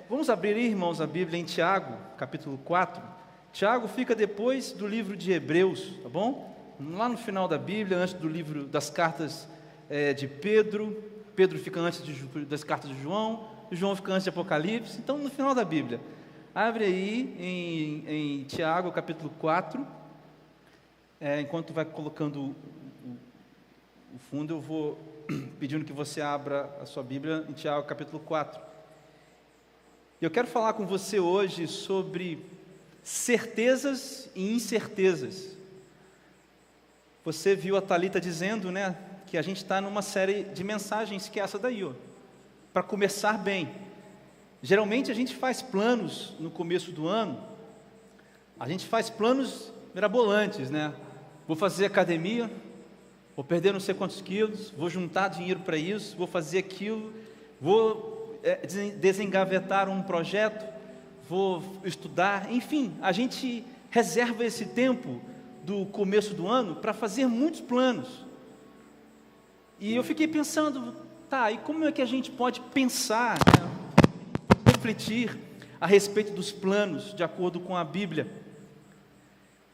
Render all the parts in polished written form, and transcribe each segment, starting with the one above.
Vamos abrir, irmãos, a Bíblia em Tiago, capítulo 4. Tiago fica depois do livro de Hebreus, tá bom? Lá no final da Bíblia, antes do livro das cartas de Pedro. Pedro fica antes das cartas de João, João fica antes de Apocalipse. Então, no final da Bíblia, abre aí em Tiago, capítulo 4. Enquanto vai colocando o fundo, eu vou pedindo que você abra a sua Bíblia em Tiago, capítulo 4. Eu quero falar com você hoje sobre certezas e incertezas. Você viu a Thalita dizendo, né, que a gente está numa série de mensagens que é essa daí, para começar bem. Geralmente a gente faz planos no começo do ano, a gente faz planos mirabolantes, né? Vou fazer academia, vou perder não sei quantos quilos, vou juntar dinheiro para isso, vou fazer aquilo, vou desengavetar um projeto, vou estudar, enfim, a gente reserva esse tempo do começo do ano para fazer muitos planos. E eu fiquei pensando, e como é que a gente pode pensar, refletir a respeito dos planos de acordo com a Bíblia?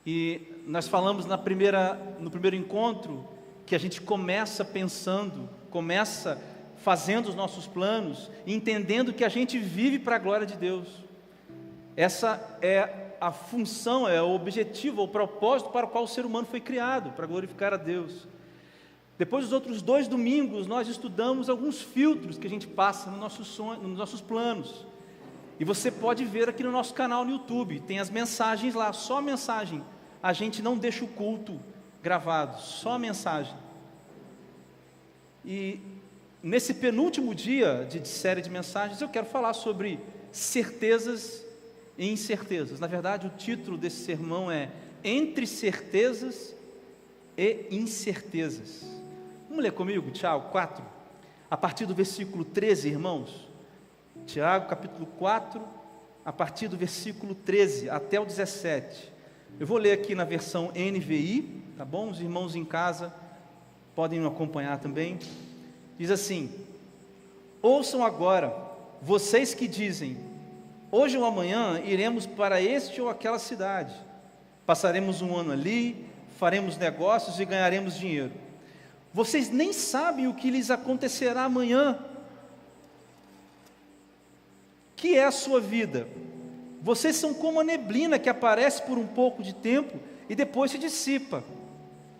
E nós falamos no primeiro encontro que a gente começa pensando, fazendo os nossos planos, entendendo que a gente vive para a glória de Deus. Essa é a função, é o objetivo, o propósito para o qual o ser humano foi criado, para glorificar a Deus. Depois dos outros 2 domingos, nós estudamos alguns filtros que a gente passa nos nossos planos. E você pode ver aqui no nosso canal no YouTube, tem as mensagens lá, só a mensagem. A gente não deixa o culto gravado, só a mensagem. E nesse penúltimo dia de série de mensagens, eu quero falar sobre certezas e incertezas. Na verdade, o título desse sermão é Entre Certezas e Incertezas. Vamos ler comigo, Tiago 4, a partir do versículo 13, irmãos. Tiago, capítulo 4, a partir do versículo 13 até o 17. Eu vou ler aqui na versão NVI, tá bom? Os irmãos em casa podem me acompanhar também. Diz assim: ouçam agora, vocês que dizem, hoje ou amanhã iremos para este ou aquela cidade, passaremos um ano ali, faremos negócios e ganharemos dinheiro. Vocês nem sabem o que lhes acontecerá amanhã. Que é a sua vida? Vocês são como a neblina que aparece por um pouco de tempo e depois se dissipa.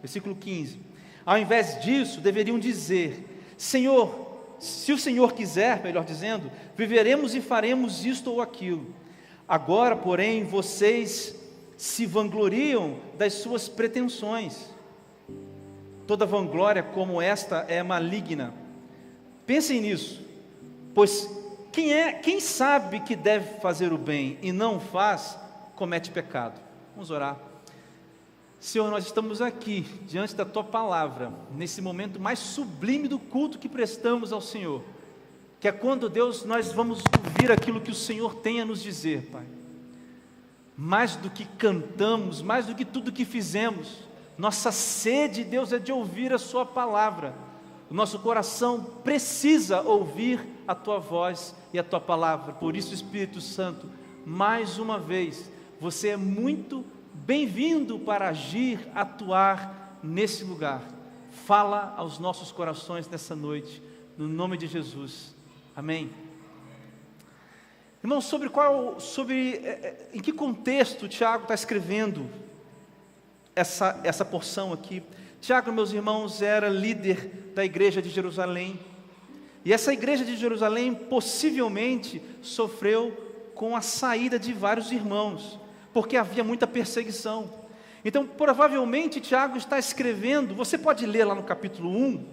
Versículo 15. Ao invés disso, deveriam dizer: Senhor, se o Senhor quiser, melhor dizendo, viveremos e faremos isto ou aquilo. Agora, porém, vocês se vangloriam das suas pretensões. Toda vanglória como esta é maligna. Pensem nisso, pois quem sabe que deve fazer o bem e não faz, comete pecado. Vamos orar. Senhor, nós estamos aqui, diante da Tua Palavra, nesse momento mais sublime do culto que prestamos ao Senhor, que é quando, Deus, nós vamos ouvir aquilo que o Senhor tem a nos dizer, Pai. Mais do que cantamos, mais do que tudo que fizemos, nossa sede, Deus, é de ouvir a Sua Palavra. O nosso coração precisa ouvir a Tua voz e a Tua Palavra. Por isso, Espírito Santo, mais uma vez, Você é muito bem-vindo para agir, atuar nesse lugar. Fala aos nossos corações nessa noite, no nome de Jesus. Amém. Irmãos, em que contexto Tiago está escrevendo essa porção aqui? Tiago, meus irmãos, era líder da igreja de Jerusalém. E essa igreja de Jerusalém possivelmente sofreu com a saída de vários irmãos, porque havia muita perseguição. Então, provavelmente, Tiago está escrevendo, você pode ler lá no capítulo 1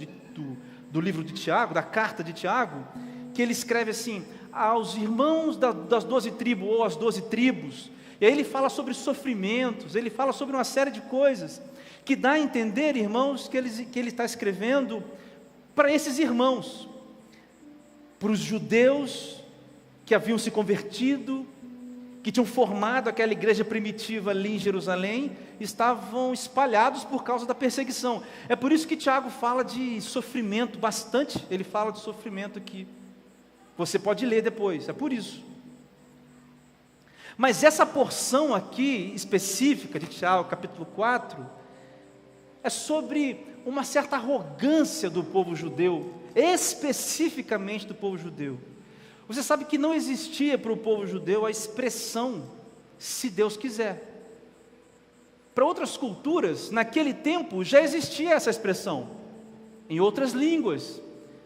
do livro de Tiago, da carta de Tiago, que ele escreve assim: aos irmãos das 12 tribos, ou as 12 tribos, e aí ele fala sobre sofrimentos, ele fala sobre uma série de coisas, que dá a entender, irmãos, que ele está escrevendo para esses irmãos, para os judeus que haviam se convertido, que tinham formado aquela igreja primitiva ali em Jerusalém, estavam espalhados por causa da perseguição. É por isso que Tiago fala de sofrimento bastante, ele fala de sofrimento aqui. Você pode ler depois, é por isso. Mas essa porção aqui, específica de Tiago, capítulo 4, é sobre uma certa arrogância do povo judeu, especificamente do povo judeu. Você sabe que não existia para o povo judeu a expressão, se Deus quiser. Para outras culturas, naquele tempo, já existia essa expressão, em outras línguas.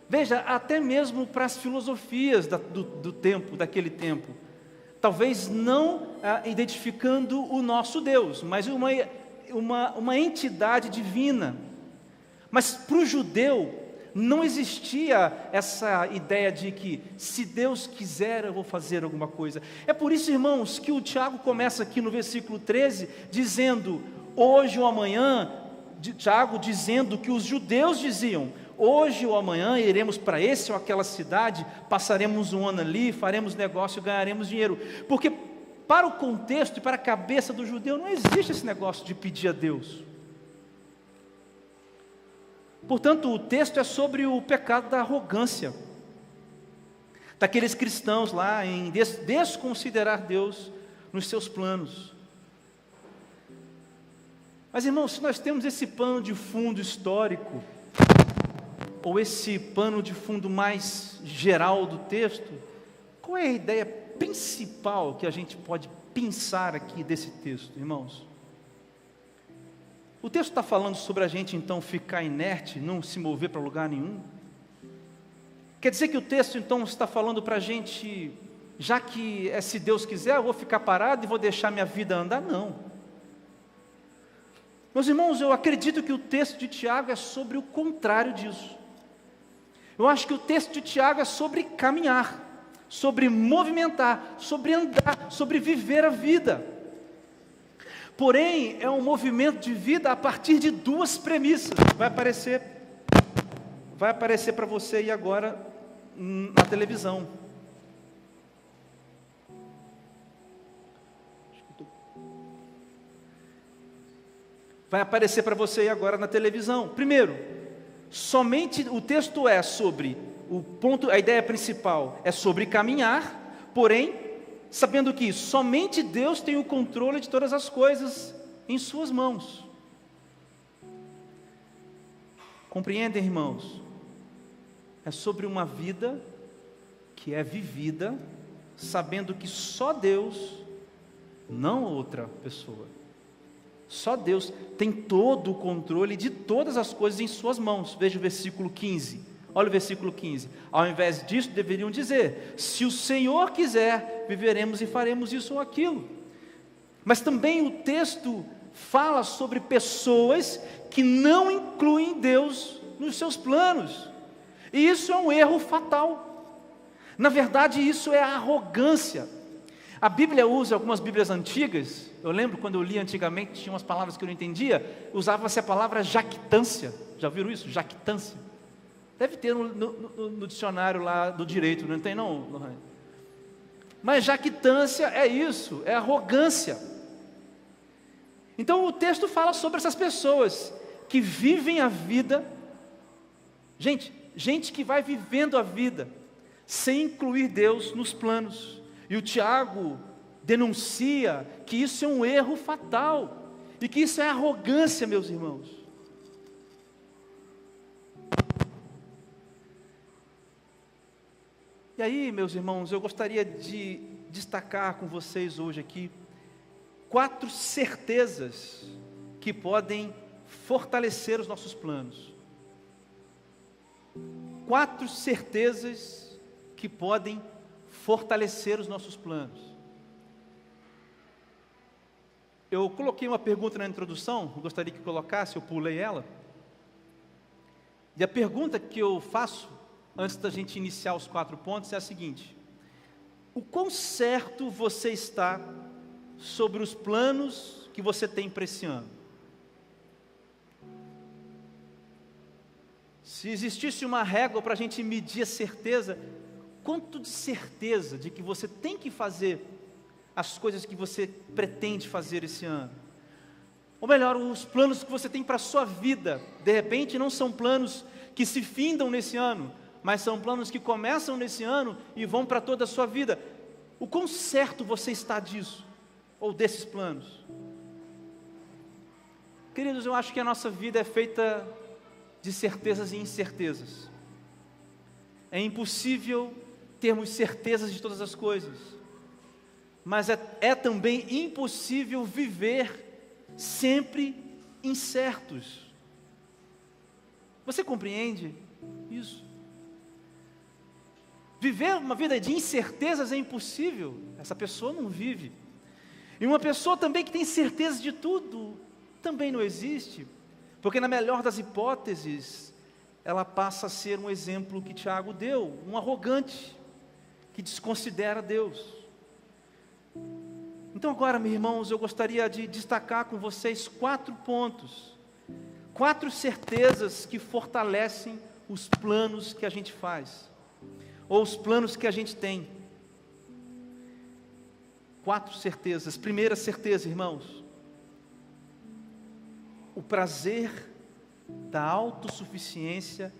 Veja, até mesmo para as filosofias do tempo, daquele tempo. Talvez não identificando o nosso Deus, mas uma entidade divina. Mas para o judeu, não existia essa ideia de que, se Deus quiser, eu vou fazer alguma coisa. É por isso, irmãos, que o Tiago começa aqui no versículo 13, dizendo, hoje ou amanhã, Tiago dizendo que os judeus diziam, hoje ou amanhã iremos para esse ou aquela cidade, passaremos um ano ali, faremos negócio, ganharemos dinheiro. Porque para o contexto e para a cabeça do judeu, não existe esse negócio de pedir a Deus. Portanto, o texto é sobre o pecado da arrogância, daqueles cristãos lá em desconsiderar Deus nos seus planos. Mas, irmãos, se nós temos esse pano de fundo histórico, ou esse pano de fundo mais geral do texto, qual é a ideia principal que a gente pode pensar aqui desse texto, irmãos? O texto está falando sobre a gente então ficar inerte, não se mover para lugar nenhum? Quer dizer que o texto então está falando para a gente, já que se Deus quiser, eu vou ficar parado e vou deixar minha vida andar? Não. Meus irmãos, eu acredito que o texto de Tiago é sobre o contrário disso. Eu acho que o texto de Tiago é sobre caminhar, sobre movimentar, sobre andar, sobre viver a vida. Porém, é um movimento de vida a partir de duas premissas. Vai aparecer para você aí agora na televisão. Vai aparecer para você aí agora na televisão. Primeiro, somente o texto é sobre a ideia principal é sobre caminhar, porém, sabendo que somente Deus tem o controle de todas as coisas em suas mãos. Compreendem, irmãos? É sobre uma vida que é vivida, sabendo que só Deus, não outra pessoa, só Deus tem todo o controle de todas as coisas em suas mãos. Veja o versículo 15. Olha o versículo 15. Ao invés disso, deveriam dizer, se o Senhor quiser, viveremos e faremos isso ou aquilo. Mas também o texto fala sobre pessoas que não incluem Deus nos seus planos. E isso é um erro fatal. Na verdade, isso é arrogância. A Bíblia usa, algumas Bíblias antigas, eu lembro quando eu li antigamente, tinha umas palavras que eu não entendia, usava-se a palavra jactância. Já viram isso? Jactância. Deve ter no dicionário lá do direito, não tem não, Lohane? Mas jactância é isso, é arrogância. Então o texto fala sobre essas pessoas que vivem a vida, gente que vai vivendo a vida, sem incluir Deus nos planos. E o Tiago denuncia que isso é um erro fatal, e que isso é arrogância, meus irmãos. E aí, meus irmãos, eu gostaria de destacar com vocês hoje aqui 4 certezas que podem fortalecer os nossos planos. 4 certezas que podem fortalecer os nossos planos. Eu coloquei uma pergunta na introdução, eu gostaria que colocasse, eu pulei ela. E a pergunta que eu faço antes da gente iniciar os 4 pontos, é a seguinte: o quão certo você está sobre os planos que você tem para esse ano? Se existisse uma régua para a gente medir a certeza, quanto de certeza de que você tem que fazer as coisas que você pretende fazer esse ano? Ou melhor, os planos que você tem para a sua vida, de repente não são planos que se findam nesse ano, mas são planos que começam nesse ano e vão para toda a sua vida. O quão certo você está disso, ou desses planos? Queridos, eu acho que a nossa vida é feita de certezas e incertezas. É impossível termos certezas de todas as coisas, mas é também impossível viver sempre incertos. Você compreende isso? Viver uma vida de incertezas é impossível, essa pessoa não vive. E uma pessoa também que tem certeza de tudo, também não existe, porque na melhor das hipóteses, ela passa a ser um exemplo que Tiago deu, um arrogante, que desconsidera Deus. Então agora, meus irmãos, eu gostaria de destacar com vocês 4 pontos, 4 certezas que fortalecem os planos que a gente faz, ou os planos que a gente tem. 4 certezas. Primeira certeza, irmãos: o prazer da autossuficiência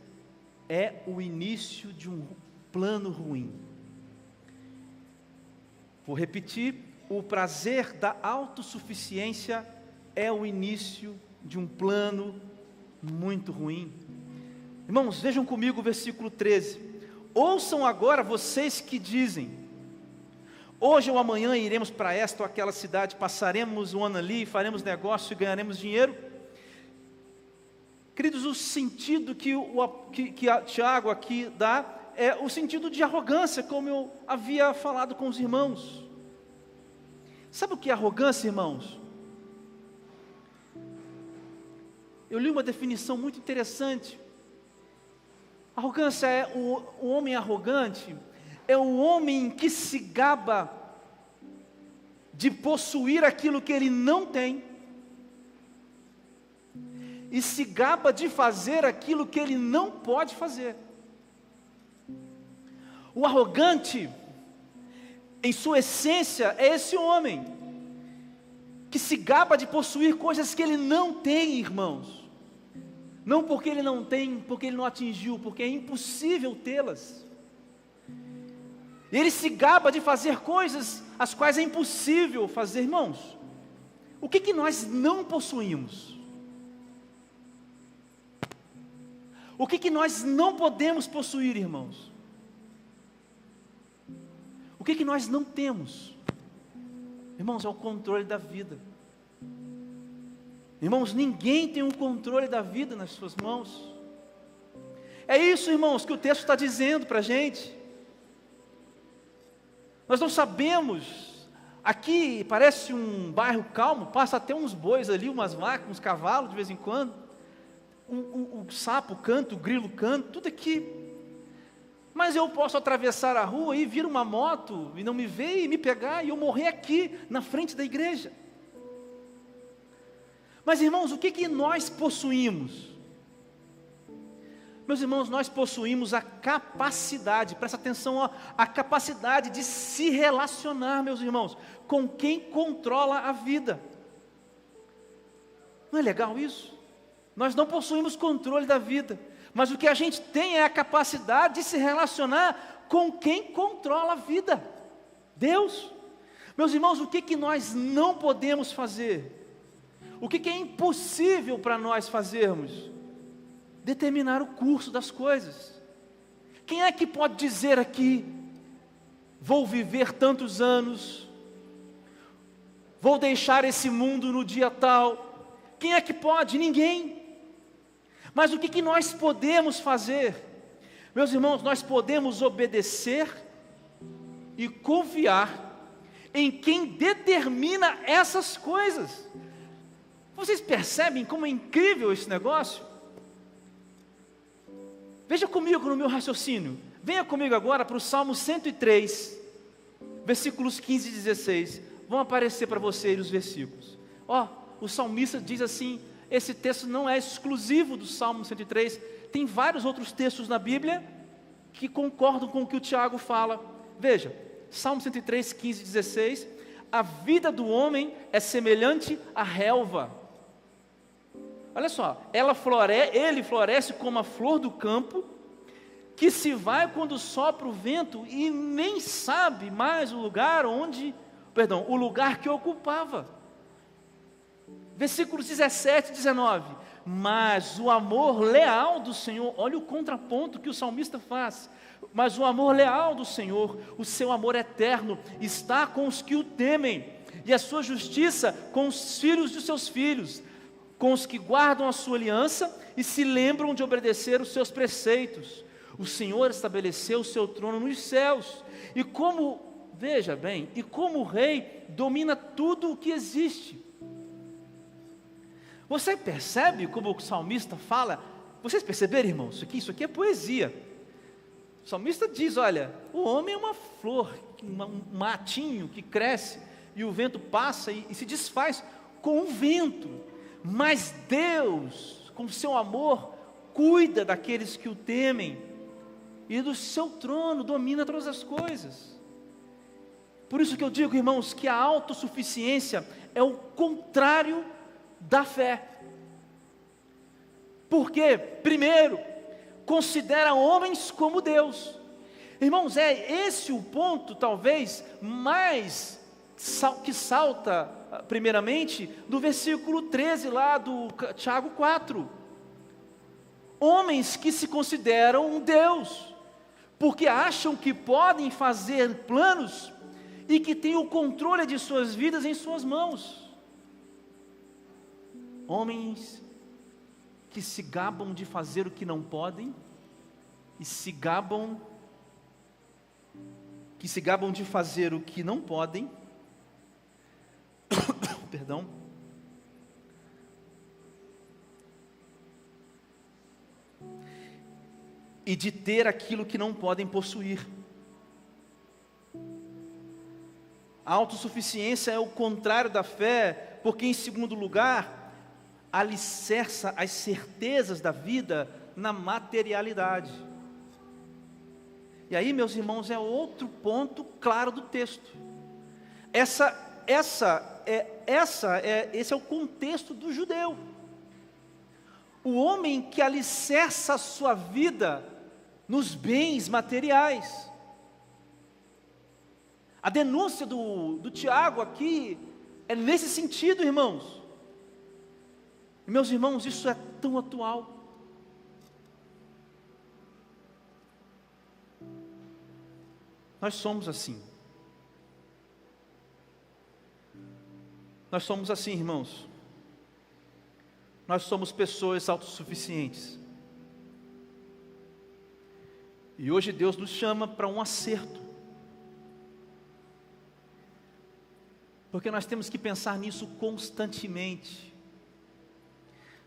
é o início de um plano ruim. Vou repetir: o prazer da autossuficiência é o início de um plano muito ruim. Irmãos, vejam comigo o versículo 13. Ouçam agora vocês que dizem: hoje ou amanhã iremos para esta ou aquela cidade, passaremos um ano ali, faremos negócio e ganharemos dinheiro. Queridos, o sentido que Tiago aqui dá é o sentido de arrogância, como eu havia falado com os irmãos. Sabe o que é arrogância, irmãos? Eu li uma definição muito interessante. Arrogância é o homem arrogante, é o homem que se gaba de possuir aquilo que ele não tem, e se gaba de fazer aquilo que ele não pode fazer. O arrogante, em sua essência, é esse homem, que se gaba de possuir coisas que ele não tem, irmãos. Não porque ele não tem, porque ele não atingiu, porque é impossível tê-las. Ele se gaba de fazer coisas as quais é impossível fazer, irmãos. O que nós não possuímos? O que nós não podemos possuir, irmãos? O que nós não temos? Irmãos, é o controle da vida. Irmãos, ninguém tem um controle da vida nas suas mãos. É isso, irmãos, que o texto está dizendo para a gente. Nós não sabemos. Aqui parece um bairro calmo, passa até uns bois ali, umas vacas, uns cavalos de vez em quando. O sapo canta, o grilo canta, tudo aqui. Mas eu posso atravessar a rua e vir uma moto e não me ver e me pegar e eu morrer aqui na frente da igreja. Mas, irmãos, o que nós possuímos? Meus irmãos, nós possuímos a capacidade, presta atenção, ó, a capacidade de se relacionar, meus irmãos, com quem controla a vida. Não é legal isso? Nós não possuímos controle da vida, mas o que a gente tem é a capacidade de se relacionar com quem controla a vida, Deus. Meus irmãos, o que nós não podemos fazer? O que é impossível para nós fazermos? Determinar o curso das coisas. Quem é que pode dizer aqui: vou viver tantos anos, vou deixar esse mundo no dia tal? Quem é que pode? Ninguém. Mas o que nós podemos fazer? Meus irmãos, nós podemos obedecer e confiar em quem determina essas coisas. Vocês percebem como é incrível esse negócio? Veja comigo no meu raciocínio. Venha comigo agora para o Salmo 103, versículos 15 e 16. Vão aparecer para vocês os versículos. O salmista diz assim, esse texto não é exclusivo do Salmo 103, tem vários outros textos na Bíblia que concordam com o que o Tiago fala. Veja, Salmo 103, 15 e 16. A vida do homem é semelhante à relva. Olha só, ele floresce como a flor do campo, que se vai quando sopra o vento e nem sabe mais o lugar que ocupava. Versículos 17 e 19. Mas o amor leal do Senhor, olha o contraponto que o salmista faz. Mas o amor leal do Senhor, o seu amor eterno, está com os que o temem, e a sua justiça com os filhos de seus filhos, com os que guardam a sua aliança e se lembram de obedecer os seus preceitos. O Senhor estabeleceu o seu trono nos céus, e como rei, domina tudo o que existe. Você percebe como o salmista fala? Vocês perceberam, irmãos? Isso aqui é poesia. O salmista diz, olha, o homem é uma flor, um matinho que cresce, e o vento passa e se desfaz com o vento. Mas Deus, com seu amor, cuida daqueles que o temem, e do seu trono domina todas as coisas. Por isso que eu digo, irmãos, que a autossuficiência é o contrário da fé. Porque, primeiro, considera homens como Deus. Irmãos, é esse o ponto, talvez, que salta, primeiramente, do versículo 13 lá do Tiago 4. Homens que se consideram um Deus, porque acham que podem fazer planos e que têm o controle de suas vidas em suas mãos. Homens que se gabam de fazer o que não podem, e se gabam de fazer o que não podem, perdão, e de ter aquilo que não podem possuir. A autossuficiência é o contrário da fé, porque, em segundo lugar, alicerça as certezas da vida na materialidade. E aí, meus irmãos, é outro ponto claro do texto. Esse é o contexto do judeu. O homem que alicerça a sua vida nos bens materiais. A denúncia do Tiago aqui é nesse sentido, irmãos. E, meus irmãos, isso é tão atual. Nós somos assim. Nós somos assim, irmãos. Nós somos pessoas autossuficientes. E hoje Deus nos chama para um acerto. Porque nós temos que pensar nisso constantemente.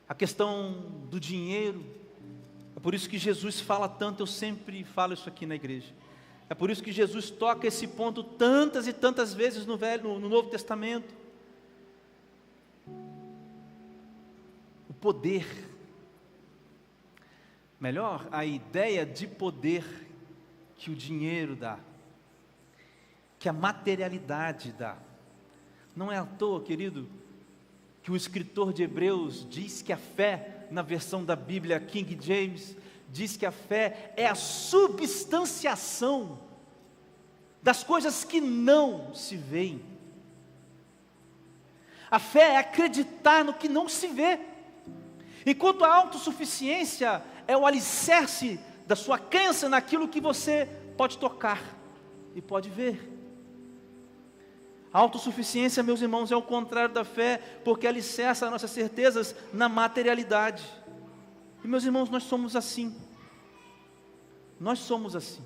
A questão do dinheiro, é por isso que Jesus fala tanto, eu sempre falo isso aqui na igreja. É por isso que Jesus toca esse ponto tantas e tantas vezes no Novo Testamento. O poder, melhor, a ideia de poder que o dinheiro dá, que a materialidade dá. Não é à toa, querido, que o escritor de Hebreus diz que a fé, na versão da Bíblia King James, diz que a fé é a substanciação das coisas que não se veem. A fé é acreditar no que não se vê, enquanto a autossuficiência é o alicerce da sua crença naquilo que você pode tocar e pode ver. A autossuficiência, meus irmãos, é o contrário da fé, porque alicerça as nossas certezas na materialidade. E, meus irmãos, nós somos assim. Nós somos assim.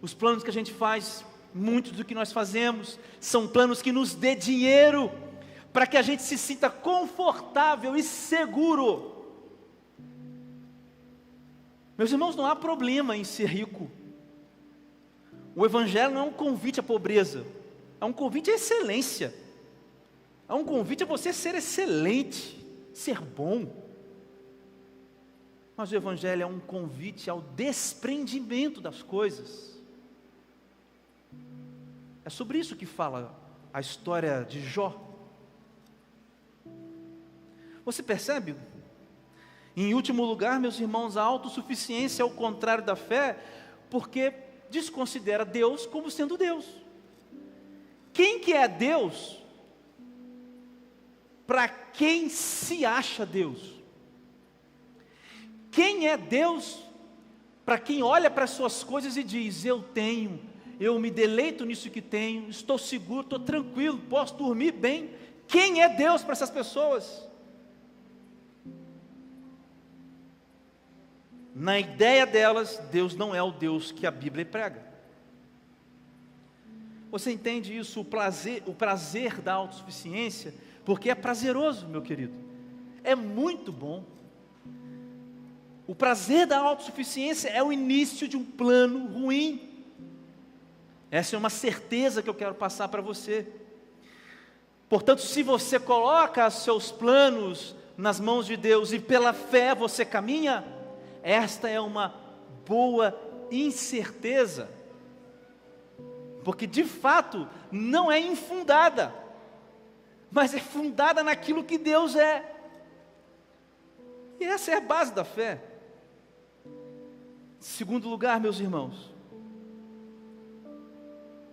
Os planos que a gente faz, muitos do que nós fazemos, são planos que nos dê dinheiro, para que a gente se sinta confortável e seguro. Meus irmãos, não há problema em ser rico. O Evangelho não é um convite à pobreza. É um convite à excelência. É um convite a você ser excelente, ser bom. Mas o Evangelho é um convite ao desprendimento das coisas. É sobre isso que fala a história de Jó. Você percebe? Em último lugar, meus irmãos, a autossuficiência é o contrário da fé, porque desconsidera Deus como sendo Deus. Quem que é Deus? Para quem se acha Deus. Quem é Deus? Para quem olha para as suas coisas e diz: eu tenho, eu me deleito nisso que tenho, estou seguro, estou tranquilo, posso dormir bem. Quem é Deus para essas pessoas? Na ideia delas, Deus não é o Deus que a Bíblia prega. Você entende isso? O prazer da autossuficiência, porque é prazeroso, meu querido, é muito bom. O prazer da autossuficiência é o início de um plano ruim. Essa é uma certeza que eu quero passar para você. Portanto, se você coloca os seus planos nas mãos de Deus e pela fé você caminha, esta é uma boa incerteza, porque de fato não é infundada, mas é fundada naquilo que Deus é. E essa é a base da fé. Segundo lugar, meus irmãos,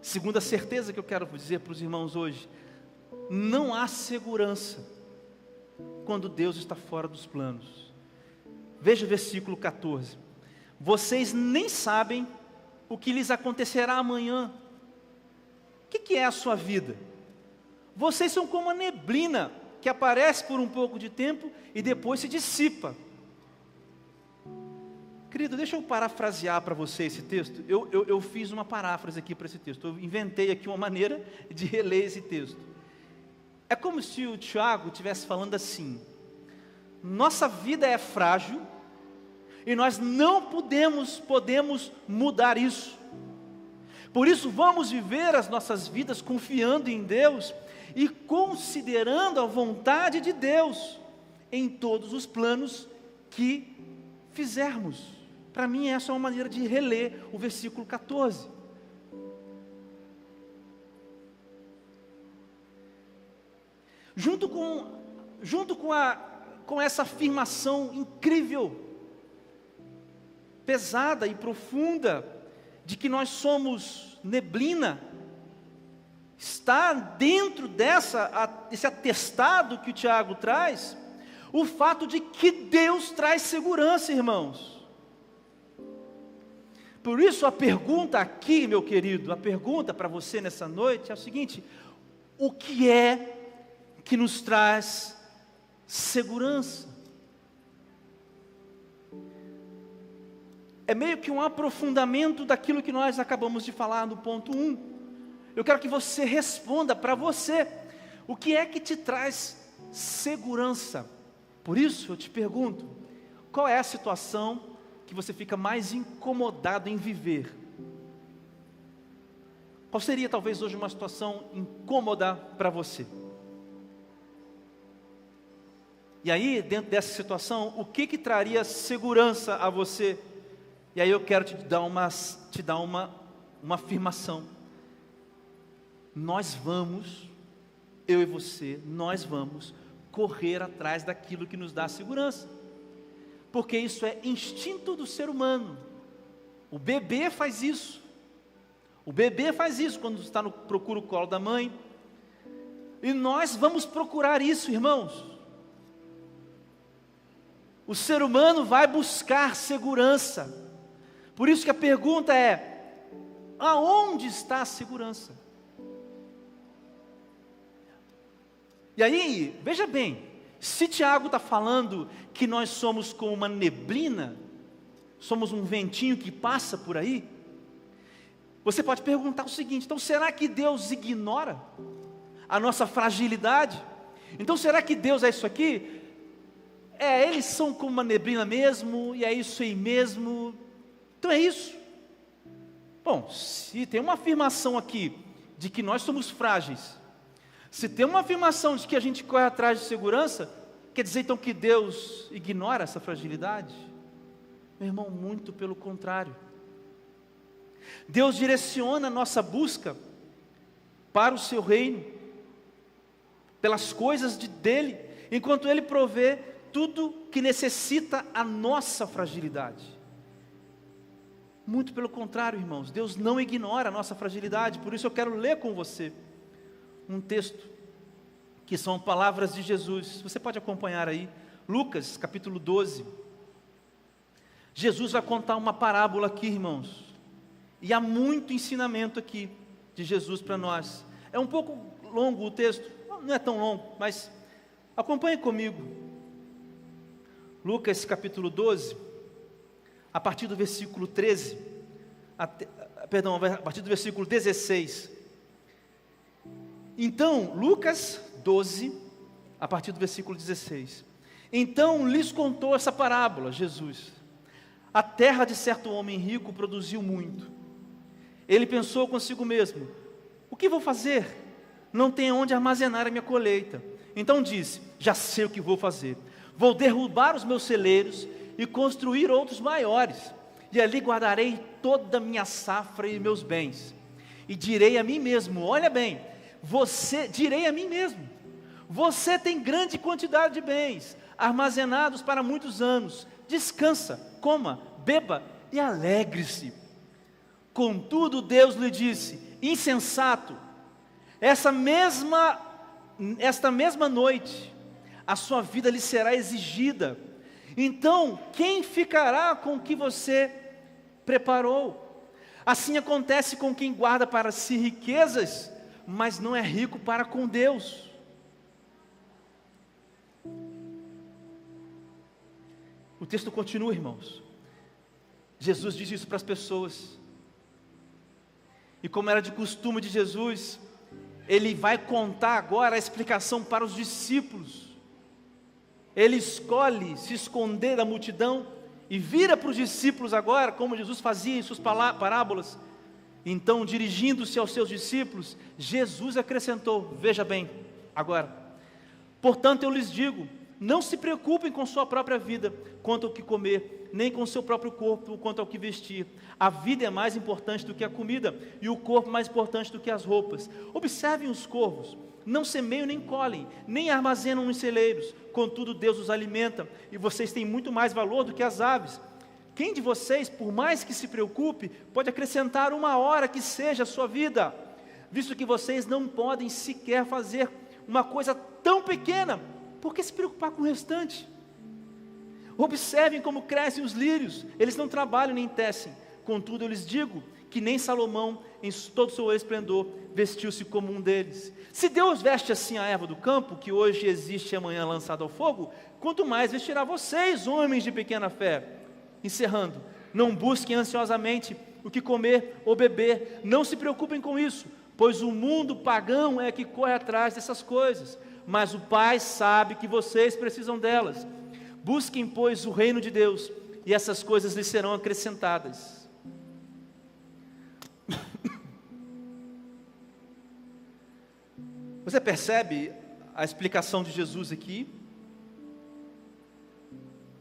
segunda certeza que eu quero dizer para os irmãos hoje: não há segurança quando Deus está fora dos planos. Veja o versículo 14: vocês nem sabem o que lhes acontecerá amanhã. O que é a sua vida? Vocês são como a neblina que aparece por um pouco de tempo e depois se dissipa. Querido, deixa eu parafrasear para você esse texto. Eu fiz uma paráfrase aqui para esse texto. Eu inventei aqui uma maneira de reler esse texto. É como se o Tiago estivesse falando assim: nossa vida é frágil e nós não podemos mudar isso. Por isso vamos viver as nossas vidas confiando em Deus e considerando a vontade de Deus em todos os planos que fizermos. Para mim essa é uma maneira de reler o versículo 14. Junto com essa afirmação incrível, pesada e profunda, de que nós somos neblina, está dentro desse atestado que o Tiago traz, o fato de que Deus traz segurança, irmãos. Por isso a pergunta aqui, meu querido, a pergunta para você nessa noite é o seguinte: o que é que nos traz segurança? É meio que um aprofundamento daquilo que nós acabamos de falar no ponto 1. Eu quero que você responda para você: o que é que te traz segurança? Por isso eu te pergunto: qual é a situação que você fica mais incomodado em viver? Qual seria talvez hoje uma situação incômoda para você? E aí, dentro dessa situação, o que traria segurança a você? E aí eu quero te dar uma afirmação. Nós vamos, eu e você, nós vamos correr atrás daquilo que nos dá segurança, porque isso é instinto do ser humano. O bebê faz isso. O bebê faz isso quando procura o colo da mãe. E nós vamos procurar isso, irmãos. O ser humano vai buscar segurança. Por isso que a pergunta é: aonde está a segurança? E aí, veja bem, se Tiago está falando que nós somos como uma neblina, somos um ventinho que passa por aí, você pode perguntar o seguinte: então será que Deus ignora a nossa fragilidade? Então será que Deus é isso aqui? Eles são como uma neblina mesmo, e é isso aí mesmo, então é isso. Bom, se tem uma afirmação aqui de que nós somos frágeis, se tem uma afirmação de que a gente corre atrás de segurança, quer dizer então que Deus ignora essa fragilidade? Meu irmão, muito pelo contrário. Deus direciona a nossa busca para o seu reino, pelas coisas dele, enquanto Ele provê tudo que necessita a nossa fragilidade. Muito pelo contrário, irmãos, Deus não ignora a nossa fragilidade. Por isso eu quero ler com você um texto que são palavras de Jesus. Você pode acompanhar aí, Lucas capítulo 12. Jesus vai contar uma parábola aqui, irmãos, e há muito ensinamento aqui de Jesus para nós. É um pouco longo o texto, não é tão longo, mas acompanhe comigo. Lucas capítulo 12, a partir do versículo 13, a partir do versículo 16. Então, Lucas 12, a partir do versículo 16. Então lhes contou essa parábola, Jesus. A terra de certo homem rico produziu muito. Ele pensou consigo mesmo: o que vou fazer? Não tenho onde armazenar a minha colheita. Então disse: já sei o que vou fazer. Vou derrubar os meus celeiros e construir outros maiores, e ali guardarei toda a minha safra e meus bens. E direi a mim mesmo, olha bem, direi a mim mesmo, você tem grande quantidade de bens, armazenados para muitos anos, descansa, coma, beba e alegre-se. Contudo Deus lhe disse: insensato, esta mesma noite, a sua vida lhe será exigida. Então, quem ficará com o que você preparou? Assim acontece com quem guarda para si riquezas, mas não é rico para com Deus. O texto continua, irmãos. Jesus diz isso para as pessoas. E como era de costume de Jesus, Ele vai contar agora a explicação para os discípulos. Ele escolhe se esconder da multidão e vira para os discípulos agora, como Jesus fazia em suas parábolas. Então, dirigindo-se aos seus discípulos, Jesus acrescentou: veja bem, agora, portanto eu lhes digo, não se preocupem com sua própria vida, quanto ao que comer, nem com seu próprio corpo, quanto ao que vestir. A vida é mais importante do que a comida, e o corpo mais importante do que as roupas. Observem os corvos, não semeiam nem colhem, nem armazenam nos celeiros, contudo Deus os alimenta, e vocês têm muito mais valor do que as aves. Quem de vocês, por mais que se preocupe, pode acrescentar uma hora que seja a sua vida? Visto que vocês não podem sequer fazer uma coisa tão pequena, por que se preocupar com o restante? Observem como crescem os lírios, eles não trabalham nem tecem. Contudo eu lhes digo que nem Salomão, em todo o seu esplendor, vestiu-se como um deles. Se Deus veste assim a erva do campo, que hoje existe e amanhã lançada ao fogo, quanto mais vestirá vocês, homens de pequena fé. Encerrando, não busquem ansiosamente o que comer ou beber, não se preocupem com isso, pois o mundo pagão é que corre atrás dessas coisas, mas o Pai sabe que vocês precisam delas. Busquem, pois, o reino de Deus, e essas coisas lhes serão acrescentadas. Você percebe a explicação de Jesus aqui?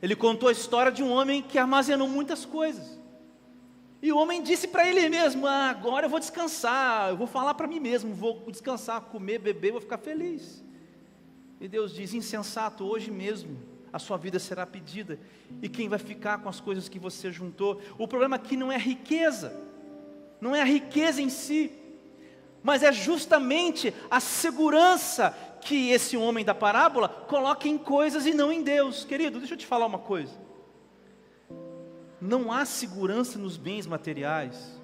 Ele contou a história de um homem que armazenou muitas coisas. E o homem disse para ele mesmo: agora eu vou descansar, eu vou falar para mim mesmo, vou descansar, comer, beber, vou ficar feliz. E Deus diz: insensato, hoje mesmo a sua vida será pedida, e quem vai ficar com as coisas que você juntou? O problema aqui não é a riqueza, não é a riqueza em si, mas é justamente a segurança que esse homem da parábola coloca em coisas e não em Deus. Querido, deixa eu te falar uma coisa. Não há segurança nos bens materiais,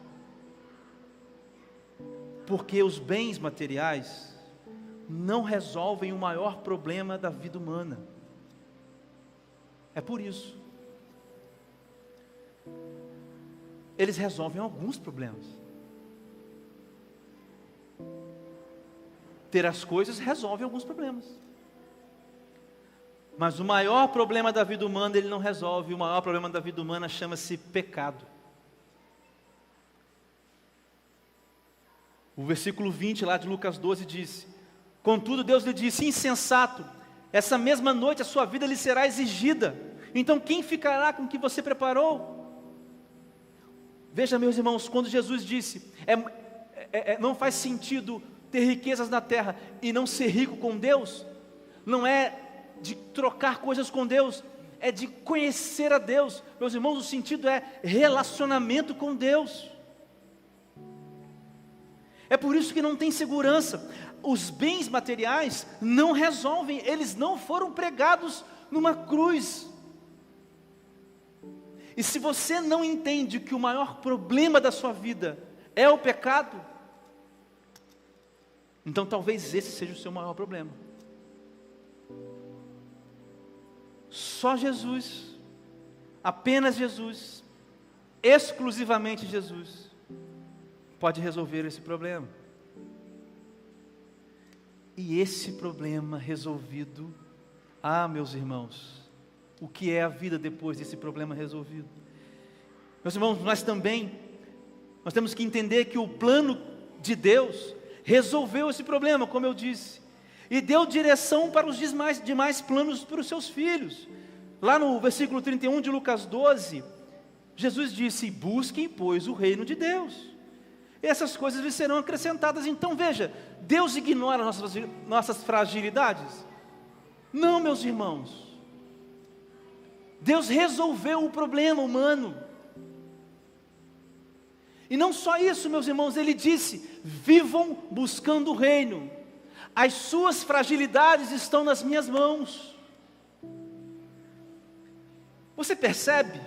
porque os bens materiais não resolvem o maior problema da vida humana. É por isso. Eles resolvem alguns problemas. Ter as coisas resolve alguns problemas. Mas o maior problema da vida humana ele não resolve. O maior problema da vida humana chama-se pecado. O versículo 20 lá de Lucas 12 diz: contudo Deus lhe disse: insensato, essa mesma noite a sua vida lhe será exigida. Então quem ficará com o que você preparou? Veja, meus irmãos, quando Jesus disse, não faz sentido ter riquezas na terra e não ser rico com Deus, não é de trocar coisas com Deus, é de conhecer a Deus. Meus irmãos, o sentido é relacionamento com Deus. É por isso que não tem segurança. Os bens materiais não resolvem, eles não foram pregados numa cruz. E se você não entende que o maior problema da sua vida é o pecado, então talvez esse seja o seu maior problema. Só Jesus, apenas Jesus, exclusivamente Jesus, pode resolver esse problema. E esse problema resolvido, meus irmãos, o que é a vida depois desse problema resolvido? Meus irmãos, nós temos que entender que o plano de Deus resolveu esse problema, como eu disse, e deu direção para os demais planos para os seus filhos. Lá no versículo 31 de Lucas 12, Jesus disse: busquem, pois, o reino de Deus, e essas coisas lhes serão acrescentadas. Então veja, Deus ignora nossas fragilidades? Não, meus irmãos. Deus resolveu o problema humano. E não só isso, meus irmãos, Ele disse: vivam buscando o reino. As suas fragilidades estão nas minhas mãos. Você percebe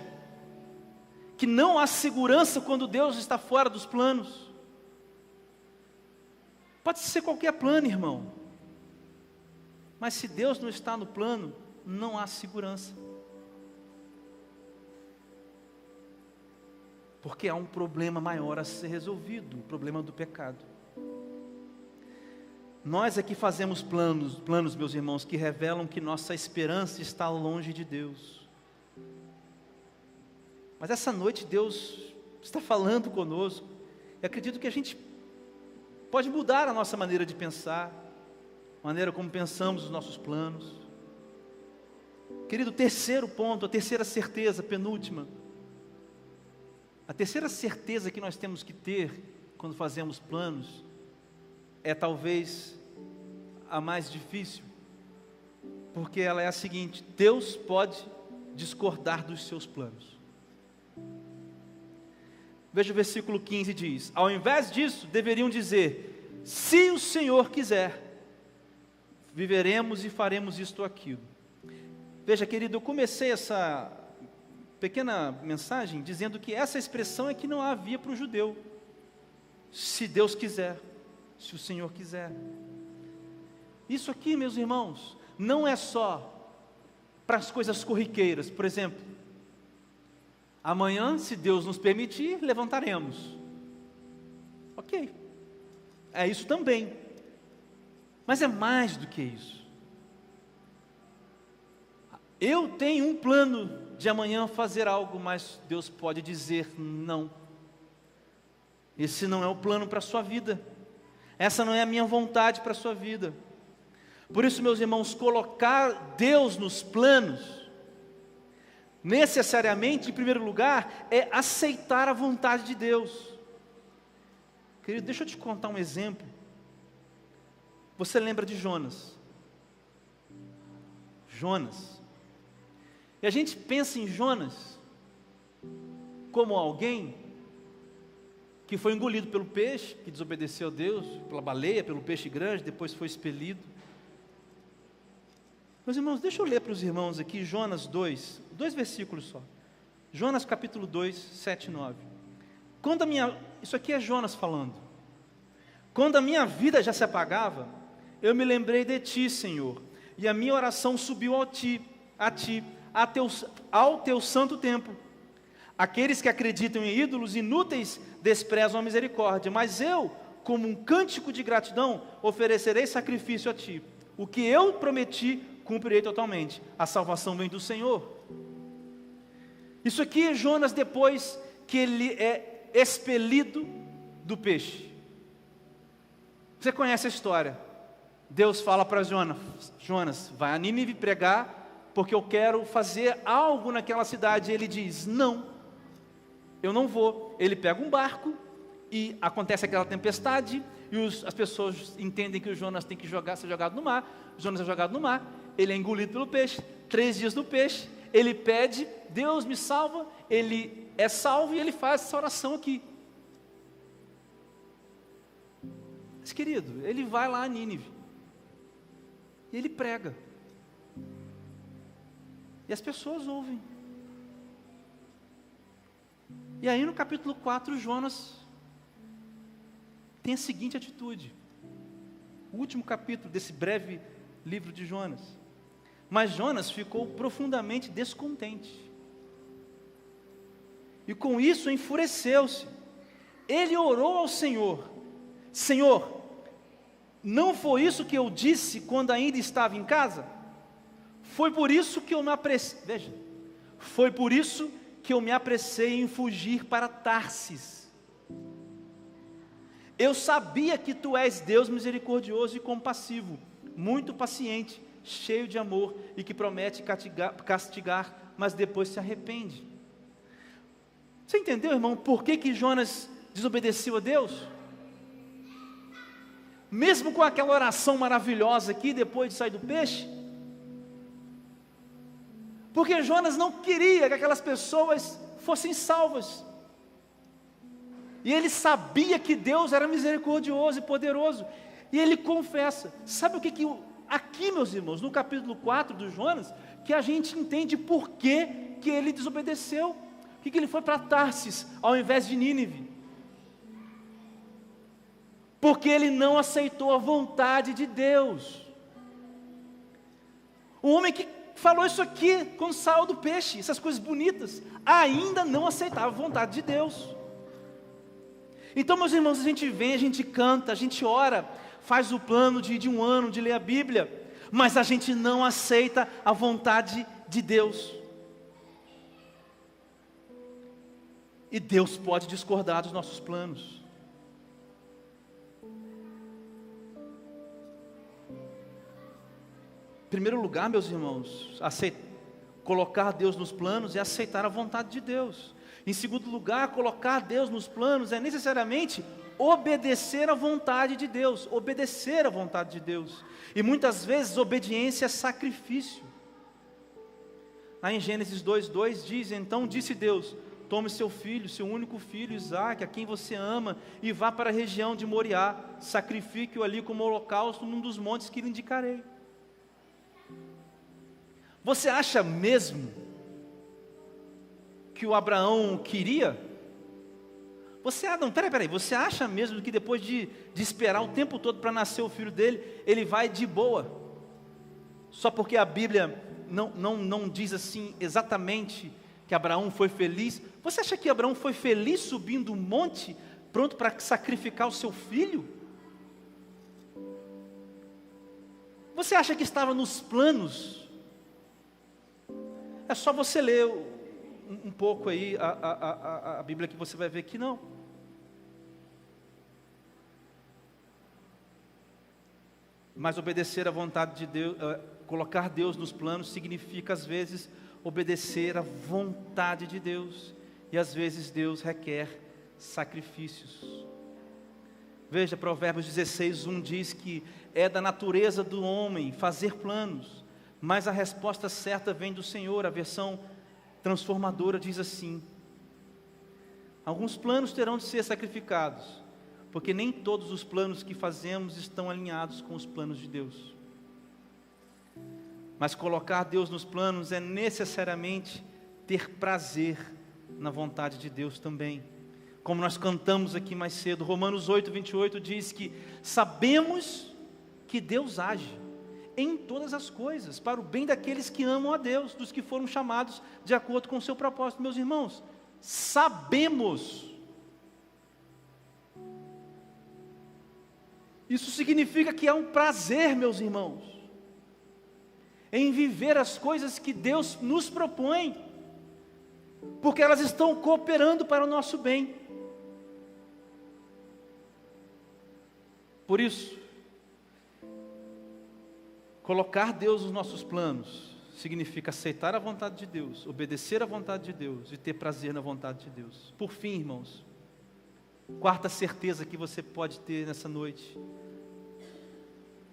que não há segurança quando Deus está fora dos planos? Pode ser qualquer plano, irmão, mas se Deus não está no plano, não há segurança. Porque há um problema maior a ser resolvido, o problema do pecado. Nós aqui fazemos planos, meus irmãos, que revelam que nossa esperança está longe de Deus. Mas essa noite Deus está falando conosco, e acredito que a gente pode mudar a nossa maneira de pensar, a maneira como pensamos os nossos planos. Querido, terceiro ponto, a terceira certeza, penúltima. A terceira certeza que nós temos que ter quando fazemos planos é talvez a mais difícil, porque ela é a seguinte: Deus pode discordar dos seus planos. Veja o versículo 15, diz: ao invés disso, deveriam dizer: se o Senhor quiser, viveremos e faremos isto ou aquilo. Veja, querido, eu comecei essa pequena mensagem dizendo que essa expressão é que não havia para o judeu. Se Deus quiser, se o Senhor quiser. Isso aqui, meus irmãos, não é só para as coisas corriqueiras. Por exemplo, amanhã, se Deus nos permitir, levantaremos. Ok, é isso também, mas é mais do que isso. Eu tenho um plano de amanhã fazer algo, mas Deus pode dizer não. Esse não é o plano para a sua vida, essa não é a minha vontade para a sua vida. Por isso, meus irmãos, colocar Deus nos planos, necessariamente, em primeiro lugar, é aceitar a vontade de Deus. Querido, deixa eu te contar um exemplo. Você lembra de Jonas? Jonas. E a gente pensa em Jonas como alguém que foi engolido pelo peixe, que desobedeceu a Deus, pela baleia, pelo peixe grande, depois foi expelido. Meus irmãos, deixa eu ler para os irmãos aqui Jonas 2 versículos só. Jonas capítulo 2, 7 e 9. Isso aqui é Jonas falando. Quando a minha vida já se apagava, eu me lembrei de ti, Senhor, e a minha oração subiu ao teu santo templo. Aqueles que acreditam em ídolos inúteis desprezam a misericórdia, mas eu, como um cântico de gratidão, oferecerei sacrifício a ti. O que eu prometi, cumprirei totalmente. A salvação vem do Senhor. Isso aqui é Jonas depois que ele é expelido do peixe. Você conhece a história. Deus fala para Jonas, vai a Nínive pregar, porque eu quero fazer algo naquela cidade. Ele diz, não, eu não vou. Ele pega um barco e acontece aquela tempestade, e as pessoas entendem que o Jonas tem que ser jogado no mar. Jonas é jogado no mar, ele é engolido pelo peixe. 3 dias no peixe, ele pede, Deus me salva, ele é salvo e ele faz essa oração aqui. Mas querido, ele vai lá a Nínive, e ele prega, e as pessoas ouvem. E aí no capítulo 4, Jonas tem a seguinte atitude, o último capítulo desse breve livro de Jonas. Mas Jonas ficou profundamente descontente, e com isso enfureceu-se. Ele orou ao Senhor: Senhor, não foi isso que eu disse quando ainda estava em casa? Foi por isso que eu me apressei, veja, foi por isso que eu me apressei em fugir para Tarsis. Eu sabia que tu és Deus misericordioso e compassivo, muito paciente, cheio de amor e que promete castigar, mas depois se arrepende. Você entendeu, irmão, por que Jonas desobedeceu a Deus? Mesmo com aquela oração maravilhosa aqui, depois de sair do peixe, porque Jonas não queria que aquelas pessoas fossem salvas, e ele sabia que Deus era misericordioso e poderoso, e ele confessa. Sabe o que aqui, meus irmãos, no capítulo 4 do Jonas, que a gente entende por que ele desobedeceu, que ele foi para Tarsis, ao invés de Nínive? Porque ele não aceitou a vontade de Deus. O homem que falou isso aqui, quando saiu do peixe, essas coisas bonitas, ainda não aceitava a vontade de Deus. Então, meus irmãos, a gente vem, a gente canta, a gente ora, faz o plano de um ano, de ler a Bíblia, mas a gente não aceita a vontade de Deus. E Deus pode discordar dos nossos planos. Em primeiro lugar, meus irmãos, colocar Deus nos planos é aceitar a vontade de Deus. Em segundo lugar, colocar Deus nos planos é necessariamente obedecer à vontade de Deus, obedecer à vontade de Deus. E muitas vezes obediência é sacrifício. Lá em Gênesis 2:2 diz: então disse Deus, tome seu filho, seu único filho Isaque, a quem você ama, e vá para a região de Moriá, sacrifique-o ali como holocausto num dos montes que lhe indicarei. Você acha mesmo que o Abraão queria? Peraí, você acha mesmo que depois de esperar o tempo todo para nascer o filho dele, ele vai de boa? Só porque a Bíblia não diz assim exatamente que Abraão foi feliz? Você acha que Abraão foi feliz subindo um monte, pronto para sacrificar o seu filho? Você acha que estava nos planos? É só você ler um pouco aí a Bíblia que você vai ver que não. Mas obedecer à vontade de Deus, colocar Deus nos planos, significa às vezes obedecer à vontade de Deus, e às vezes Deus requer sacrifícios. Veja, Provérbios 16:1 diz que é da natureza do homem fazer planos, mas a resposta certa vem do Senhor. A versão transformadora diz assim: alguns planos terão de ser sacrificados, porque nem todos os planos que fazemos estão alinhados com os planos de Deus. Mas colocar Deus nos planos é necessariamente ter prazer na vontade de Deus também. Como nós cantamos aqui mais cedo, Romanos 8:28 diz que sabemos que Deus age em todas as coisas, para o bem daqueles que amam a Deus, dos que foram chamados de acordo com o seu propósito. Meus irmãos, sabemos. Isso significa que há um prazer, meus irmãos, em viver as coisas que Deus nos propõe, porque elas estão cooperando para o nosso bem. Por isso, colocar Deus nos nossos planos significa aceitar a vontade de Deus, obedecer à vontade de Deus e ter prazer na vontade de Deus. Por fim, irmãos, quarta certeza que você pode ter nessa noite: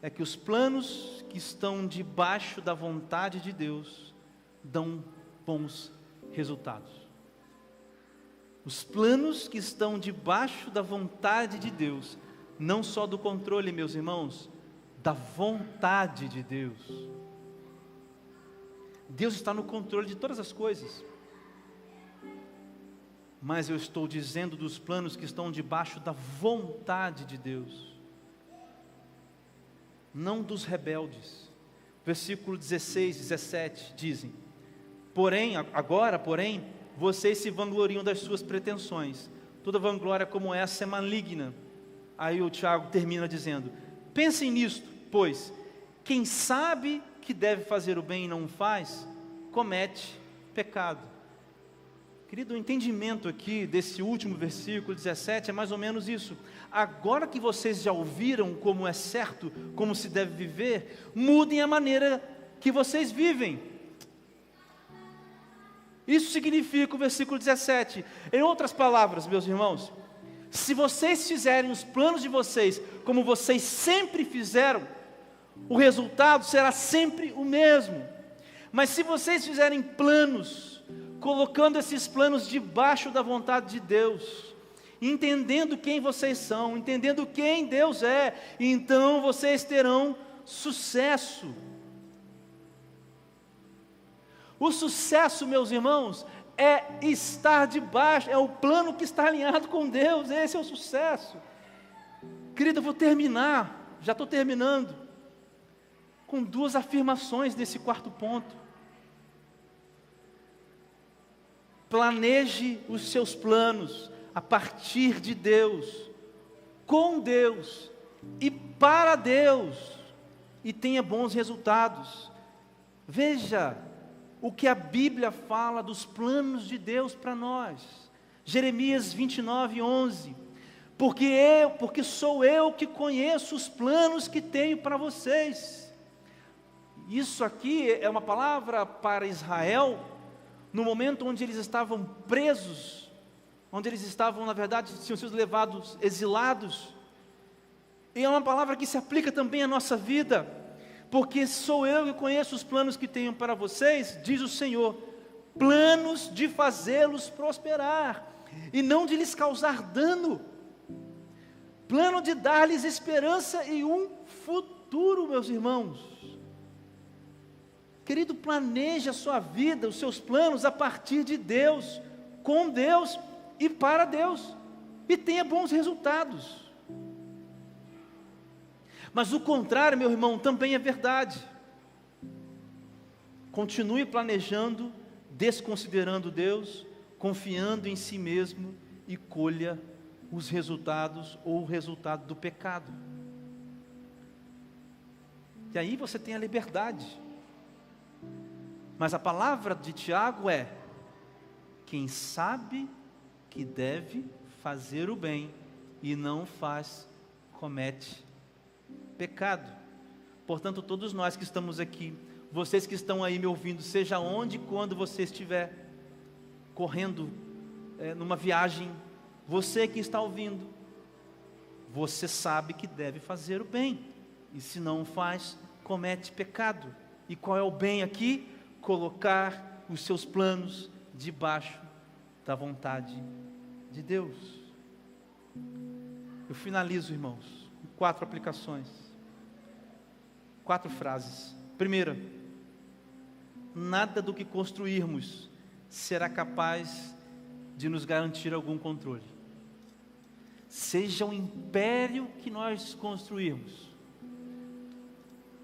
é que os planos que estão debaixo da vontade de Deus dão bons resultados. Os planos que estão debaixo da vontade de Deus, não só do controle, meus irmãos, da vontade de Deus. Deus está no controle de todas as coisas. Mas eu estou dizendo dos planos que estão debaixo da vontade de Deus, não dos rebeldes. Versículo 16, 17 dizem: agora, vocês se vangloriam das suas pretensões. Toda vanglória como essa é maligna. Aí o Tiago termina dizendo: pensem nisto, pois quem sabe que deve fazer o bem e não faz, comete pecado. Querido, o entendimento aqui desse último versículo 17 é mais ou menos isso. Agora que vocês já ouviram como é certo, como se deve viver, mudem a maneira que vocês vivem. Isso significa o versículo 17. Em outras palavras, meus irmãos, se vocês fizerem os planos de vocês como vocês sempre fizeram, o resultado será sempre o mesmo. Mas se vocês fizerem planos, colocando esses planos debaixo da vontade de Deus, entendendo quem vocês são, entendendo quem Deus é, então vocês terão sucesso. O sucesso, meus irmãos, é estar debaixo, é o plano que está alinhado com Deus, esse é o sucesso. Querido, eu vou terminar, já estou terminando, com duas afirmações desse quarto ponto. Planeje os seus planos a partir de Deus, com Deus e para Deus, e tenha bons resultados. Veja o que a Bíblia fala dos planos de Deus para nós. Jeremias 29, 11. Porque sou eu que conheço os planos que tenho para vocês. Isso aqui é uma palavra para Israel, no momento onde eles estavam presos, onde eles estavam, na verdade, tinham sido levados, exilados. E é uma palavra que se aplica também à nossa vida, porque sou eu que conheço os planos que tenho para vocês, diz o Senhor, planos de fazê-los prosperar, e não de lhes causar dano, plano de dar-lhes esperança e um futuro, meus irmãos. Querido, planeje a sua vida, os seus planos a partir de Deus, com Deus e para Deus, e tenha bons resultados. Mas o contrário, meu irmão, também é verdade. Continue planejando, desconsiderando Deus, confiando em si mesmo e colha os resultados ou o resultado do pecado. E aí você tem a liberdade. Mas a palavra de Tiago é: quem sabe que deve fazer o bem e não faz, comete pecado. Portanto, todos nós que estamos aqui, vocês que estão aí me ouvindo, seja onde e quando você estiver correndo numa viagem, você que está ouvindo, você sabe que deve fazer o bem, e se não faz, comete pecado. E qual é o bem aqui? Colocar os seus planos debaixo da vontade de Deus. Eu finalizo, irmãos, com 4 aplicações, 4 frases. Primeira: nada do que construirmos será capaz de nos garantir algum controle. Seja o império que nós construirmos,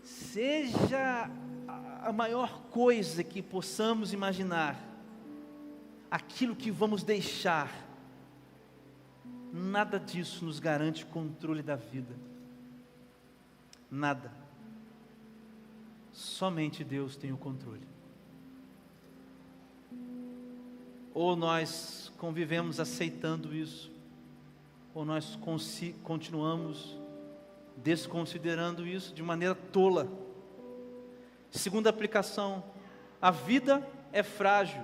seja a maior coisa que possamos imaginar, aquilo que vamos deixar, nada disso nos garante controle da vida. Nada. Somente Deus tem o controle. Ou nós convivemos aceitando isso, ou nós continuamos desconsiderando isso de maneira tola. Segunda aplicação: a vida é frágil,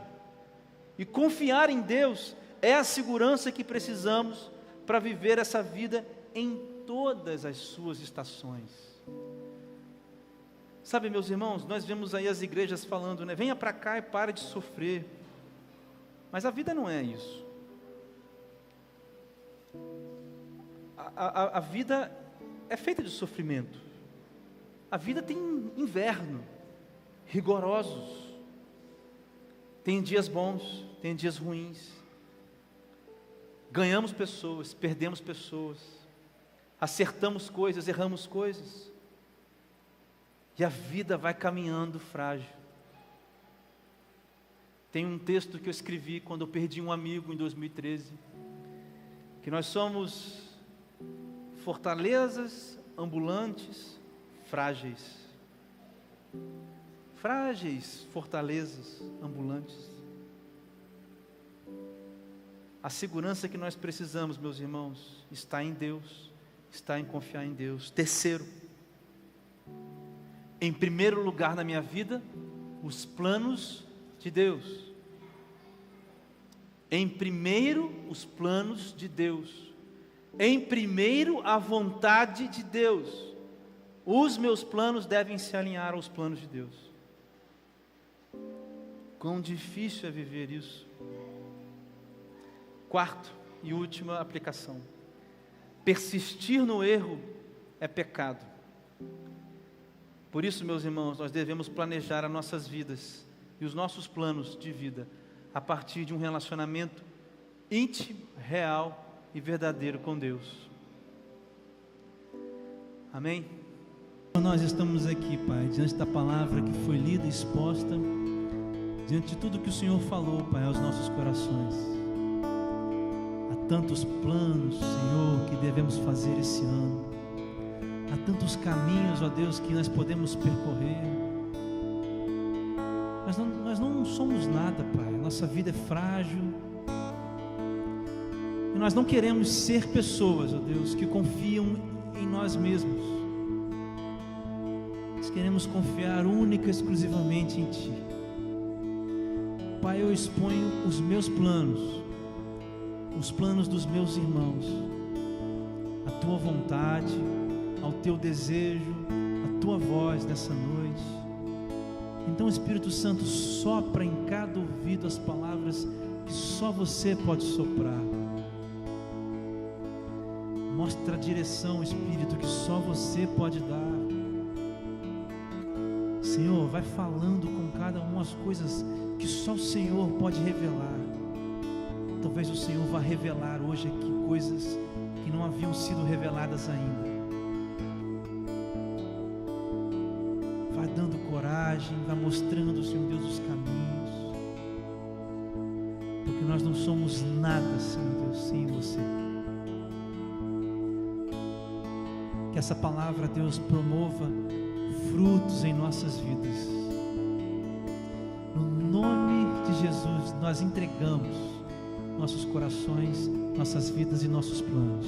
e confiar em Deus é a segurança que precisamos para viver essa vida em todas as suas estações. Sabe, meus irmãos, nós vemos aí as igrejas falando, né? Venha para cá e pare de sofrer. Mas a vida não é isso. A vida é feita de sofrimento. A vida tem inverno, rigorosos. Tem dias bons, tem dias ruins. Ganhamos pessoas, perdemos pessoas. Acertamos coisas, erramos coisas. E a vida vai caminhando frágil. Tem um texto que eu escrevi quando eu perdi um amigo em 2013, que nós somos fortalezas ambulantes, frágeis. Frágeis fortalezas ambulantes. A segurança que nós precisamos, meus irmãos, está em Deus, está em confiar em Deus. Terceiro, em primeiro lugar na minha vida, os planos de Deus. Em primeiro, os planos de Deus. Em primeiro, a vontade de Deus. Os meus planos devem se alinhar aos planos de Deus. Quão difícil é viver isso. Quarto e última aplicação. Persistir no erro é pecado. Por isso, meus irmãos, nós devemos planejar as nossas vidas e os nossos planos de vida a partir de um relacionamento íntimo, real e verdadeiro com Deus. Amém? Nós estamos aqui, Pai, diante da palavra que foi lida e exposta, diante de tudo que o Senhor falou, Pai, aos nossos corações. Há tantos planos, Senhor, que devemos fazer esse ano. Há tantos caminhos, ó Deus, que nós podemos percorrer. Nós não somos nada, Pai. Nossa vida é frágil. E nós não queremos ser pessoas, ó Deus, que confiam em nós mesmos. Nós queremos confiar única e exclusivamente em Ti. Pai, eu exponho os meus planos, os planos dos meus irmãos, a Tua vontade, ao Teu desejo, a Tua voz nessa noite. Então, Espírito Santo, sopra em cada ouvido as palavras que só Você pode soprar. Mostra a direção, Espírito, que só Você pode dar. Senhor, vai falando com cada uma as coisas que só o Senhor pode revelar. Talvez o Senhor vá revelar hoje aqui coisas que não haviam sido reveladas ainda. Vai dando coragem, vai mostrando, Senhor Deus, os caminhos. Porque nós não somos nada, Senhor Deus, sem Você. Que essa palavra, Deus, promova frutos em nossas vidas. No nome de Jesus, nós entregamos nossos corações, nossas vidas e nossos planos.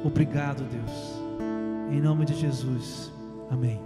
Obrigado, Deus. Em nome de Jesus. Amém.